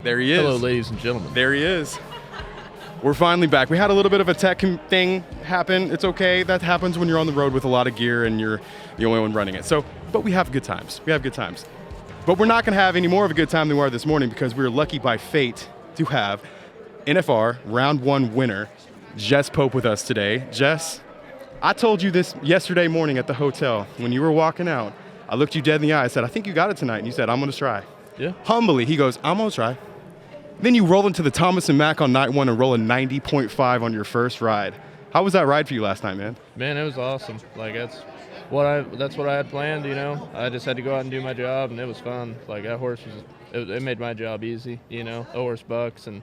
There he is. Hello, ladies and gentlemen. There he is. We're finally back. We had a little bit of a tech thing happen. It's okay. That happens when you're on the road with a lot of gear and you're the only one running it. But we have good times. We have good times. But we're not going to have any more of a good time than we are this morning because we were lucky by fate to have NFR Round 1 winner, Jess Pope, with us today. Jess, I told you this yesterday morning at the hotel when you were walking out. I looked you dead in the eye. I said, I think you got it tonight. And you said, I'm going to try. Yeah. Humbly, he goes, I'm going to try. Then you roll into the Thomas and Mack on night one and roll a 90.5 on your first ride. How was that ride for you last night, man? Man, it was awesome. Like that's what I had planned, you know. I just had to go out and do my job, and it was fun. Like that horse it made my job easy, you know. A horse bucks, and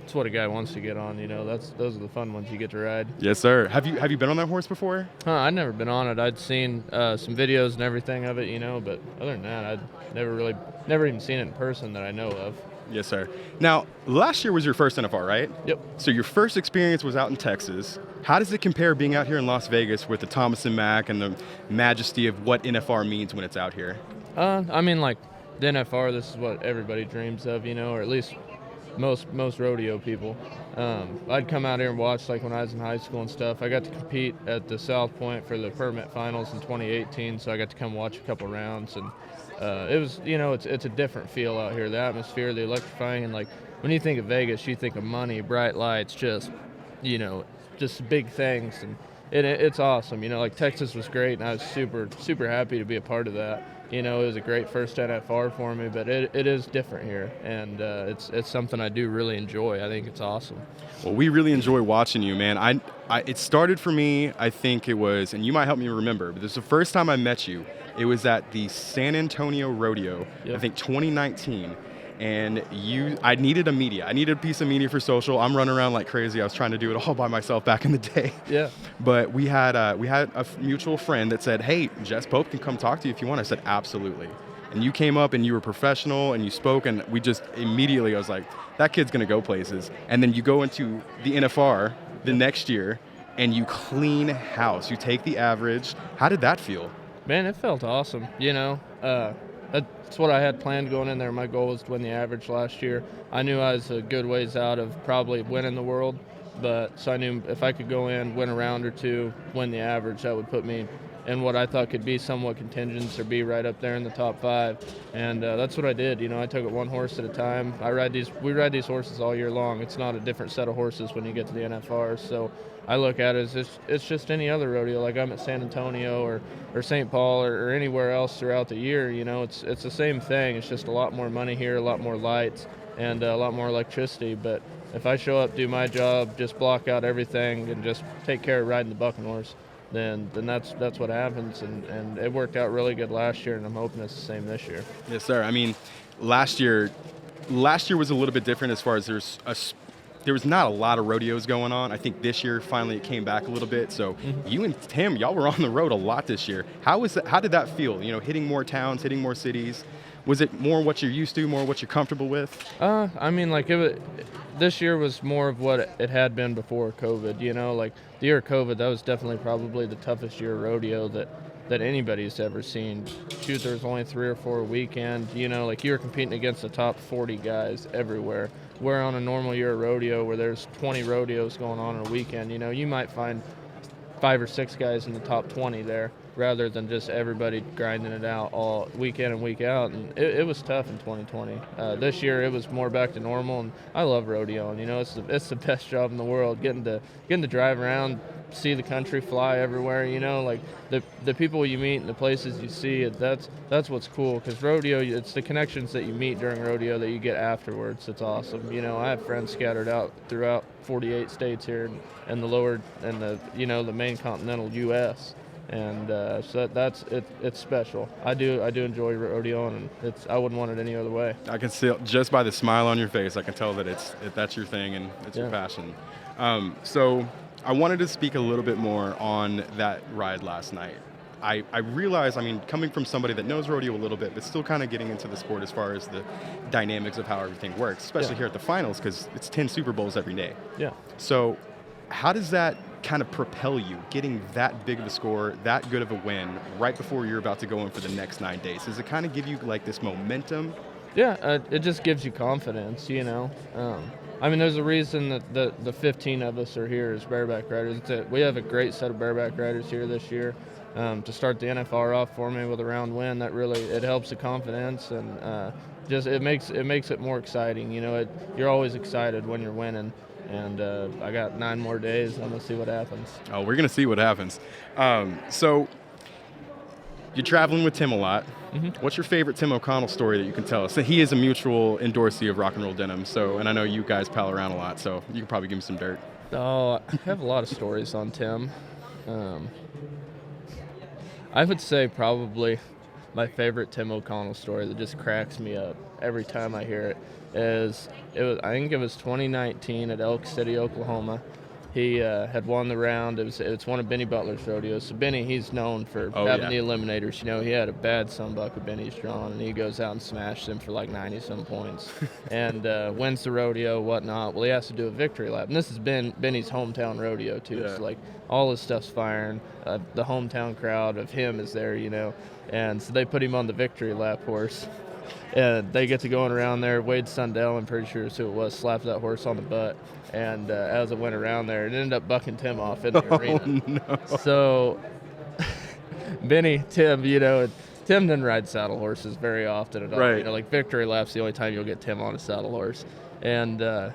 it's what a guy wants to get on, you know. Those are the fun ones you get to ride. Yes, sir. Have you been on that horse before? I'd never been on it. I'd seen some videos and everything of it, you know, but other than that, I'd never even seen it in person that I know of. Yes, sir. Now, last year was your first NFR, right? Yep. So your first experience was out in Texas. How does it compare being out here in Las Vegas with the Thomas and Mack and the majesty of what NFR means when it's out here? I mean, like the NFR, this is what everybody dreams of, you know, or at least most rodeo people. I'd come out here and watch, like when I was in high school and stuff. I got to compete at the South Point for the permit finals in 2018, so I got to come watch a couple rounds, and it was, you know, it's a different feel out here. The atmosphere, the electrifying, and like when you think of Vegas, you think of money, bright lights, just, you know, just big things, and it's awesome. You know, like Texas was great, and I was super happy to be a part of that. You know, it was a great first NFR for me, but it is different here, and it's something I do really enjoy. I think it's awesome. Well, we really enjoy watching you, man. It started for me, I think it was, and you might help me remember, but this is the first time I met you. It was at the San Antonio Rodeo, yep. I think 2019. And I needed a media. I needed a piece of media for social. I'm running around like crazy. I was trying to do it all by myself back in the day. Yeah. But we had a mutual friend that said, hey, Jess Pope can come talk to you if you want. I said, absolutely. And you came up and you were professional and you spoke, and we just immediately, I was like, that kid's going to go places. And then you go into the NFR the next year and you clean house. You take the average. How did that feel? Man, it felt awesome. You know, that's what I had planned going in there. My goal was to win the average last year. I knew I was a good ways out of probably winning the world, so I knew if I could go in, win a round or two, win the average, that would put me in what I thought could be somewhat contingents or be right up there in the top 5. And that's what I did. You know, I took it one horse at a time. We ride these horses all year long. It's not a different set of horses when you get to the NFR. So I look at it as it's just any other rodeo. Like I'm at San Antonio or St. Paul or anywhere else throughout the year. You know, it's the same thing. It's just a lot more money here, a lot more lights, and a lot more electricity. But if I show up, do my job, just block out everything, and just take care of riding the bucking horse, then that's what happens. And it worked out really good last year, and I'm hoping it's the same this year. Yes, sir. I mean, last year was a little bit different as far as there was not a lot of rodeos going on. I think this year finally it came back a little bit. So You and Tim, y'all were on the road a lot this year. How did that feel? You know, hitting more towns, hitting more cities. Was it more what you're used to, more what you're comfortable with? I mean, like this year was more of what it had been before COVID. You know, like the year of COVID, that was definitely probably the toughest year of rodeo that anybody's ever seen. Shoot, there was only 3 or 4 a weekend. You know, like you were competing against the top 40 guys everywhere. Where on a normal year of rodeo where there's 20 rodeos going on a weekend, you know, you might find 5 or 6 guys in the top 20 there rather than just everybody grinding it out all week in and week out. And it was tough in 2020. This year it was more back to normal, and I love rodeoing. You know, it's the best job in the world, getting to drive around, see the country, fly everywhere. You know, like the people you meet and the places you see, that's what's cool, because rodeo, it's the connections that you meet during rodeo that you get afterwards. It's awesome. You know, I have friends scattered out throughout 48 states here and the lower and the main continental U.S. And so it's special. I do enjoy rodeoing, and I wouldn't want it any other way. I can see just by the smile on your face, I can tell that that's your thing and it's your passion. So I wanted to speak a little bit more on that ride last night. I realize, I mean, coming from somebody that knows rodeo a little bit, but still kind of getting into the sport as far as the dynamics of how everything works, especially here at the finals, because it's 10 Super Bowls every day. Yeah. So how does that kind of propel you, getting that big of a score, that good of a win, right before you're about to go in for the next 9 days? Does it kind of give you like this momentum Yeah, it just gives you confidence, you know. I mean, there's a reason that the 15 of us are here as bareback riders. We have a great set of bareback riders here this year. To start the NFR off for me with a round win, that really it helps the confidence, and just it makes it more exciting. You know, you're always excited when you're winning. And I got 9 more days. I'm gonna see what happens. Oh, we're gonna see what happens. So you're traveling with Tim a lot. Mm-hmm. What's your favorite Tim O'Connell story that you can tell us? So he is a mutual endorsee of Rock and Roll Denim. So, and I know you guys pal around a lot. So you can probably give me some dirt. Oh, I have a lot of stories on Tim. I would say probably my favorite Tim O'Connell story that just cracks me up every time I hear it is I think it was 2019 at Elk City, Oklahoma. He had won the round. It's one of Benny Butler's rodeos. So Benny, he's known for having the eliminators. You know, he had a bad sunbuck of Benny's drawn, and he goes out and smashes him for like 90-some points, and wins the rodeo, whatnot. Well, he has to do a victory lap, and this has been Benny's hometown rodeo too. Yeah. So like all his stuff's firing. The hometown crowd of him is there, you know, and so they put him on the victory lap horse. And they get to going around there. Wade Sundell, I'm pretty sure is who it was, slapped that horse on the butt. And as it went around there, it ended up bucking Tim off in the arena. No. So Tim, you know, Tim doesn't ride saddle horses very often at all. Right. You know, like victory lap's the only time you'll get Tim on a saddle horse. And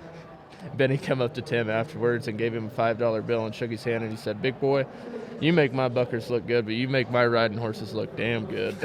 Benny came up to Tim afterwards and gave him a $5 bill and shook his hand, and he said, "Big boy, you make my buckers look good, but you make my riding horses look damn good."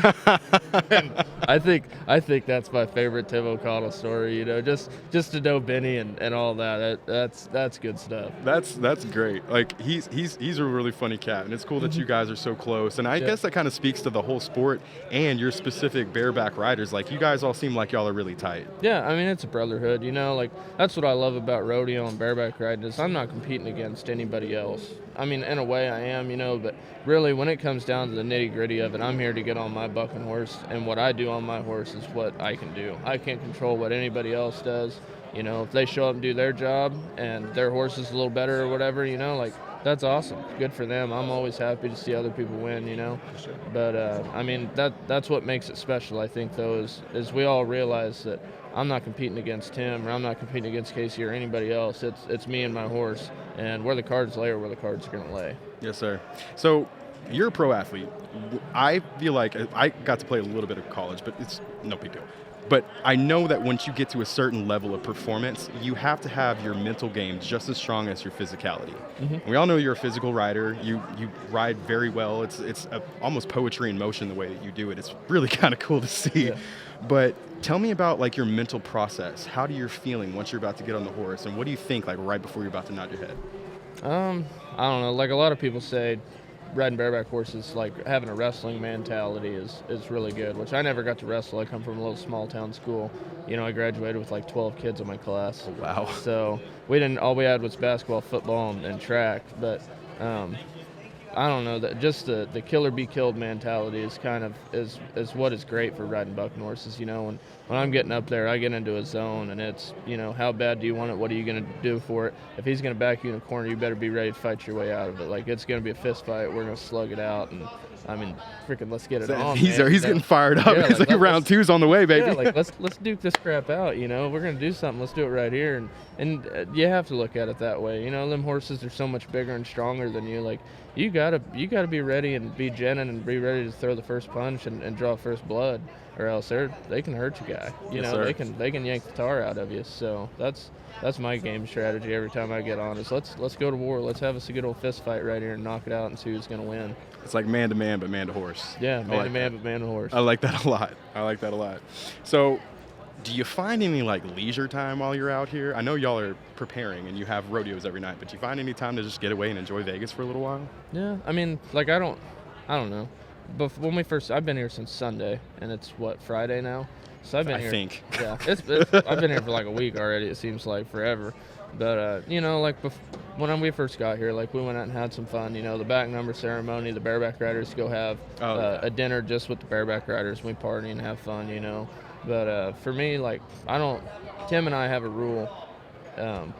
And I think that's my favorite Tim O'Connell story. You know, just to know Benny and all that. That's good stuff. That's great. Like he's a really funny cat, and it's cool that you guys are so close. And I guess that kind of speaks to the whole sport and your specific bareback riders. Like you guys all seem like y'all are really tight. Yeah, I mean it's a brotherhood. You know, like that's what I love about rodeo and bareback riding is I'm not competing against anybody else. I mean, in a way I am, you know, but really when it comes down to the nitty-gritty of it, I'm here to get on my bucking horse, and what I do on my horse is what I can do. I can't control what anybody else does. You know, if they show up and do their job and their horse is a little better or whatever, you know, like that's awesome. Good for them. I'm always happy to see other people win, you know. But, I mean, that's what makes it special, I think, though, is we all realize that I'm not competing against Tim, or I'm not competing against Casey or anybody else. It's me and my horse, and where the cards lay are where the cards are going to lay. Yes, sir. So you're a pro athlete. I feel like I got to play a little bit of college, but it's no big deal. But I know that once you get to a certain level of performance, you have to have your mental game just as strong as your physicality. Mm-hmm. We all know you're a physical rider. You ride very well. It's almost poetry in motion the way that you do it. It's really kind of cool to see. Yeah. But tell me about like your mental process. How do you feeling once you're about to get on the horse, and what do you think like right before you're about to nod your head? I don't know. Like a lot of people say, riding bareback horses, like having a wrestling mentality is really good, which I never got to wrestle. I come from a little small town school. You know, I graduated with like 12 kids in my class. Oh, wow. So all we had was basketball, football, and track. But I don't know, that just the kill or be killed mentality is kind of is what is great for riding bucking horses. You know, when I'm getting up there, I get into a zone, and it's, you know, how bad do you want it? What are you going to do for it? If he's going to back you in a corner, you better be ready to fight your way out of it. Like, it's going to be a fist fight. We're going to slug it out, and I mean, freaking, let's get it on. He's getting fired up. Yeah, like round two's on the way, baby. Yeah, like let's duke this crap out. You know, we're going to do something. Let's do it right here, and you have to look at it that way. You know, them horses are so much bigger and stronger than you. Like, you gotta be ready and be Jenin and be ready to throw the first punch and draw first blood, or else they can hurt you, guy. You know, sir. they can yank the tar out of you. So that's my game strategy every time I get on. Is let's go to war. Let's have us a good old fist fight right here and knock it out and see who's gonna win. It's like man to man, but man to horse. Yeah, man to man, but man to horse. I like that a lot. So, do you find any like leisure time while you're out here? I know y'all are preparing and you have rodeos every night, but do you find any time to just get away and enjoy Vegas for a little while? Yeah, I mean, like I don't know. But when I've been here since Sunday, and it's what, Friday now? So I've been here. I think. Yeah, I've been here for like a week already. It seems like forever. But you know, like when we first got here, like we went out and had some fun. You know, the back number ceremony, the bareback riders go have a dinner just with the bareback riders. We party and have fun. You know. But for me, like, Tim and I have a rule.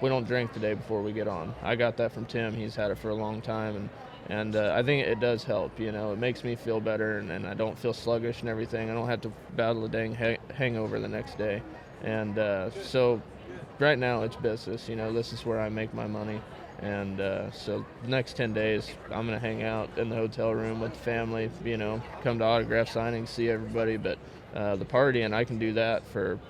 We don't drink the day before we get on. I got that from Tim. He's had it for a long time. And I think it does help, you know. It makes me feel better, and I don't feel sluggish and everything. I don't have to battle a dang hangover the next day. And so right now it's business, you know. This is where I make my money. And so the next 10 days, I'm going to hang out in the hotel room with the family, you know, come to autograph signings, see everybody. But the partying, I can do that for,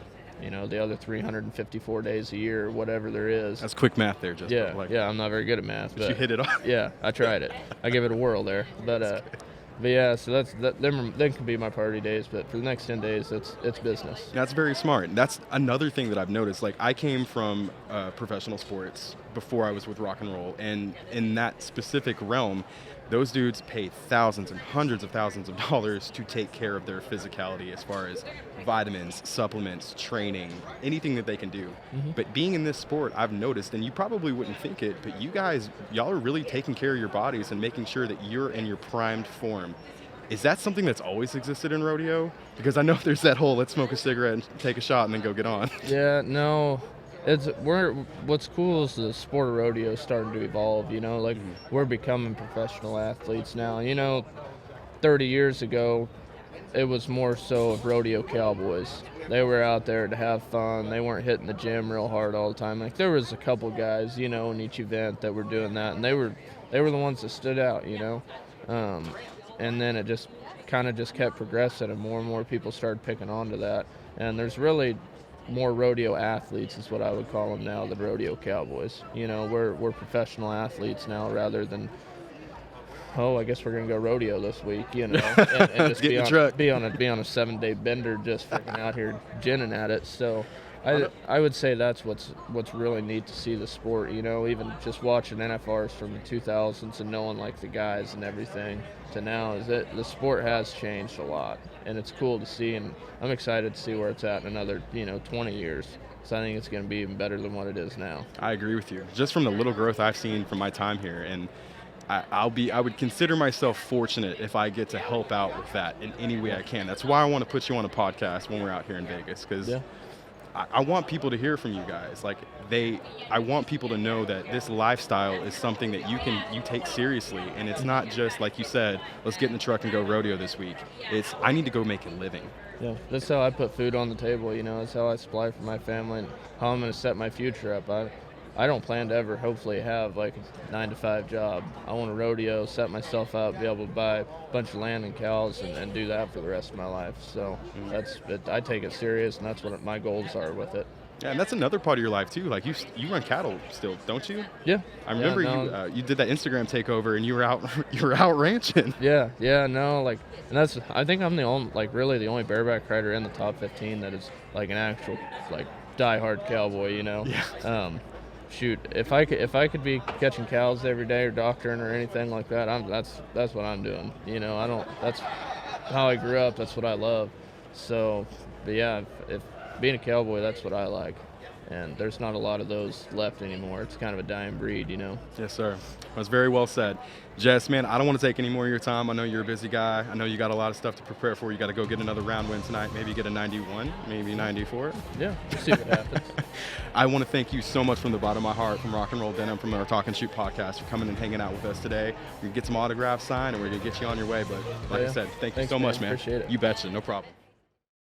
you know, the other 354 days a year, whatever there is. That's quick math there, Jess. Yeah, I'm not very good at math. But you hit it off. Yeah, I tried it. I give it a whirl there. But yeah, so them can be my party days. But for the next 10 days, it's business. That's very smart. That's another thing that I've noticed. Like, I came from professional sports before I was with rock and roll, and in that specific realm, those dudes pay thousands and hundreds of thousands of dollars to take care of their physicality as far as vitamins, supplements, training, anything that they can do. But being in this sport, I've noticed, and you probably wouldn't think it, but y'all are really taking care of your bodies and making sure that you're in your primed form. Is that something that's always existed in rodeo? Because I know there's that whole let's smoke a cigarette and take a shot and then go get on. Yeah, no. What's cool is the sport of rodeo is starting to evolve, you know, like we're becoming professional athletes now. You know, 30 years ago, it was more so of rodeo cowboys. They were out there to have fun. They weren't hitting the gym real hard all the time. Like there was a couple guys, you know, in each event that were doing that, and they were the ones that stood out, you know. And then it just kind of just kept progressing, and more people started picking on to that. And there's really more rodeo athletes is what I would call them now than rodeo cowboys. You know, we're professional athletes now rather than, oh, I guess we're gonna go rodeo this week, you know, and just be on a 7-day bender just freaking out here ginning at it. So I would say that's what's really neat to see the sport, you know, even just watching NFRs from the 2000s and knowing like the guys and everything to now is that the sport has changed a lot, and it's cool to see, and I'm excited to see where it's at in another, you know, 20 years. So I think it's going to be even better than what it is now. I agree with you. Just from the little growth I've seen from my time here, and I would consider myself fortunate if I get to help out with that in any way I can. That's why I want to put you on a podcast when we're out here in Vegas, because I want people to hear from you guys. Like I want people to know that this lifestyle is something that you take seriously, and it's not just like you said, let's get in the truck and go rodeo this week. It's I need to go make a living. Yeah, that's how I put food on the table. You know, that's how I supply for my family and how I'm going to set my future up. I don't plan to ever hopefully have like a 9-to-5 job. I want to rodeo, set myself up, be able to buy a bunch of land and cows and do that for the rest of my life. So I take it serious, and that's what my goals are with it. Yeah, and that's another part of your life too. Like you run cattle still, don't you? Yeah. I remember you did that Instagram takeover, and you were out ranching. Yeah, no, like, and I think I'm the only bareback rider in the top 15 that is like an actual like diehard cowboy, you know. Yeah. Shoot, if I could be catching cows every day or doctoring or anything like that, that's what I'm doing. You know, that's how I grew up. That's what I love. So, but yeah, if being a cowboy, that's what I like. And there's not a lot of those left anymore. It's kind of a dying breed, you know. Yes, sir. That's very well said. Jess, man, I don't want to take any more of your time. I know you're a busy guy. I know you got a lot of stuff to prepare for. You got to go get another round win tonight. Maybe get a 91, maybe 94. Yeah, we'll see what happens. I want to thank you so much from the bottom of my heart, from Rock and Roll Denim, from our Talkin' Chute podcast, for coming and hanging out with us today. We're going to get some autographs signed, and we're going to get you on your way. But like I said, thanks you so much, man. Appreciate it. You betcha. No problem.